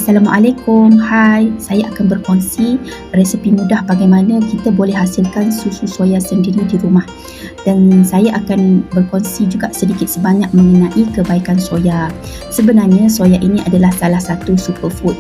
Assalamualaikum, hai. Saya akan berkongsi resepi mudah bagaimana kita boleh hasilkan susu soya sendiri di rumah. Dan saya akan berkongsi juga sedikit sebanyak mengenai kebaikan soya. Sebenarnya soya ini adalah salah satu superfood.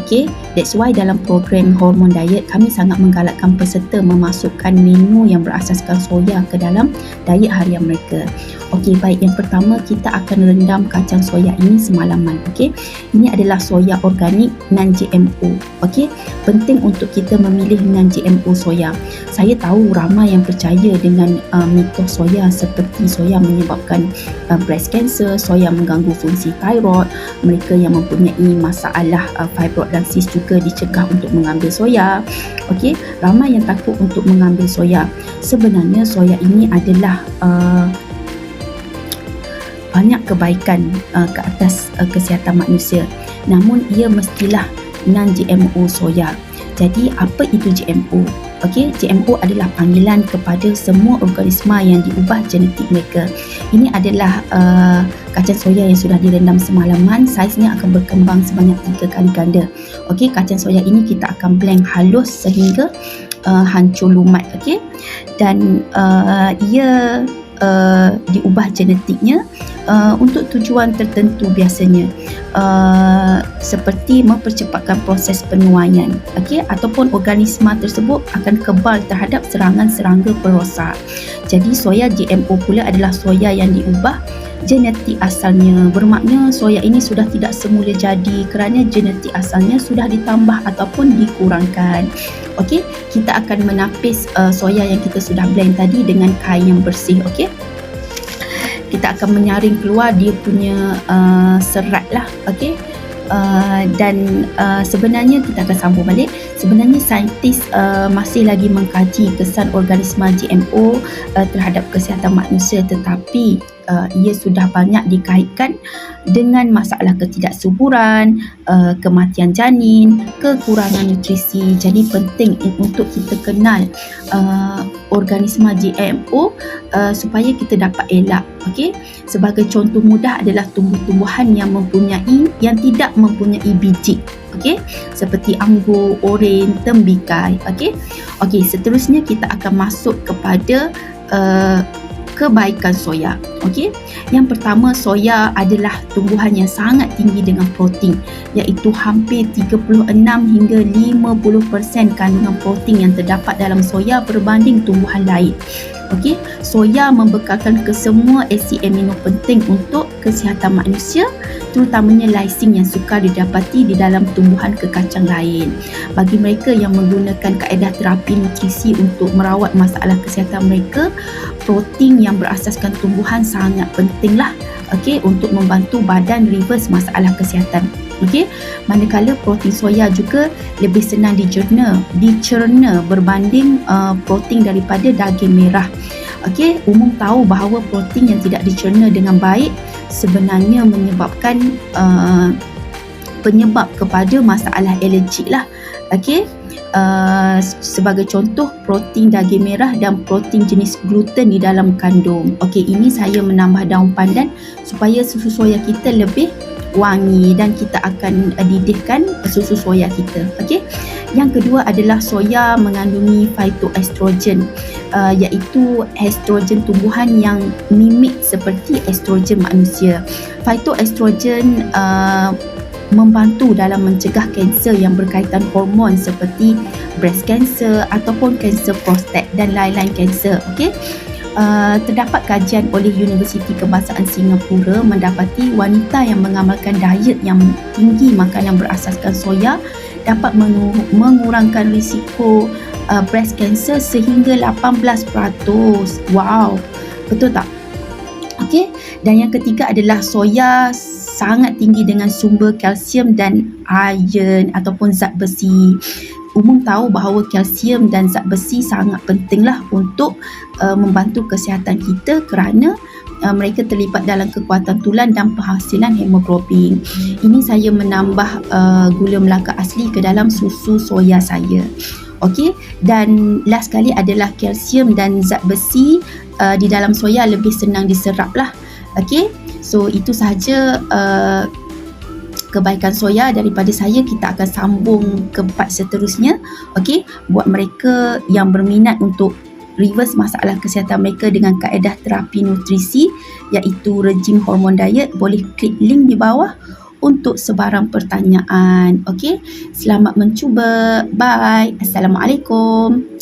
Okay, that's why dalam program hormon diet kami sangat menggalakkan peserta memasukkan menu yang berasaskan soya ke dalam diet harian mereka. Okey, baik, yang pertama kita akan rendam kacang soya ini semalaman. Okey, ini adalah soya organik non-GMO. Okey, penting untuk kita memilih non-GMO soya. Saya tahu ramai yang percaya dengan mitos soya seperti soya menyebabkan breast cancer, soya mengganggu fungsi thyroid, mereka yang mempunyai masalah fibroid dan sis juga dicegah untuk mengambil soya. Okey, ramai yang takut untuk mengambil soya. Sebenarnya soya ini adalah banyak kebaikan ke atas kesihatan manusia. Namun ia mestilah non-GMO soya. Jadi apa itu GMO? Okey, GMO adalah panggilan kepada semua organisma yang diubah genetik mereka. Ini adalah kacang soya yang sudah direndam semalaman. Saiznya akan berkembang sebanyak 3 kali ganda. Okey, kacang soya ini kita akan blend halus sehingga hancur lumat. Okey, dan ia diubah genetiknya untuk tujuan tertentu biasanya, seperti mempercepatkan proses penuaian, okey, ataupun organisma tersebut akan kebal terhadap serangan serangga perosak. Jadi soya GMO pula adalah soya yang diubah genetik asalnya. Bermakna soya ini sudah tidak semula jadi kerana genetik asalnya sudah ditambah ataupun dikurangkan. Okey, kita akan menapis soya yang kita sudah blend tadi dengan kain yang bersih. Okey, kita akan menyaring keluar dia punya serat lah. Okey, dan sebenarnya kita akan sambung balik. Sebenarnya saintis masih lagi mengkaji kesan organisma GMO terhadap kesihatan manusia, tetapi ia sudah banyak dikaitkan dengan masalah ketidaksuburan, kematian janin, kekurangan nutrisi. Jadi penting untuk kita kenal organisma GMO supaya kita dapat elak. Okey, sebagai contoh mudah adalah tumbuh-tumbuhan yang tidak mempunyai biji. Okey, seperti anggur, oren, tembikai. Okey, seterusnya kita akan masuk kepada kebaikan soya. Okey, yang pertama, soya adalah tumbuhan yang sangat tinggi dengan protein, iaitu hampir 36 hingga 50% kandungan protein yang terdapat dalam soya berbanding tumbuhan lain. Okey, soya membekalkan kesemua asid amino penting untuk kesihatan manusia, terutamanya lysine yang sukar didapati di dalam tumbuhan kekacang lain. Bagi mereka yang menggunakan kaedah terapi nutrisi untuk merawat masalah kesihatan mereka, protein yang berasaskan tumbuhan sangat pentinglah, okey, untuk membantu badan reverse masalah kesihatan. Okey, manakala protein soya juga lebih senang dicerna berbanding protein daripada daging merah. Okey, umum tahu bahawa protein yang tidak dicerna dengan baik sebenarnya menyebabkan penyebab kepada masalah alergik lah. Okey, sebagai contoh, protein daging merah dan protein jenis gluten di dalam kandung. Okey, ini saya menambah daun pandan supaya susu soya kita lebih wangi dan kita akan didihkan susu soya kita. Okey, yang kedua adalah soya mengandungi phytoestrogen, iaitu estrogen tumbuhan yang mimik seperti estrogen manusia. Phytoestrogen membantu dalam mencegah kanser yang berkaitan hormon seperti breast cancer ataupun kanser prostat dan lain-lain kanser. Okey, terdapat kajian oleh Universiti Kebangsaan Singapura mendapati wanita yang mengamalkan diet yang tinggi makanan berasaskan soya dapat mengurangkan risiko breast cancer sehingga 18%. Wow, betul tak? Okey, dan yang ketiga adalah soya sangat tinggi dengan sumber kalsium dan iron ataupun zat besi. Umum tahu bahawa kalsium dan zat besi sangat pentinglah untuk membantu kesihatan kita kerana mereka terlibat dalam kekuatan tulang dan penghasilan hemoglobin. Ini saya menambah gula melaka asli ke dalam susu soya saya. Okey, dan last sekali adalah kalsium dan zat besi di dalam soya lebih senang diserap lah. Okey, so itu sahaja kebaikan soya daripada saya, kita akan sambung ke part seterusnya. Okey, buat mereka yang berminat untuk reverse masalah kesihatan mereka dengan kaedah terapi nutrisi iaitu rejim hormon diet, boleh klik link di bawah untuk sebarang pertanyaan. Okey, selamat mencuba. Bye. Assalamualaikum.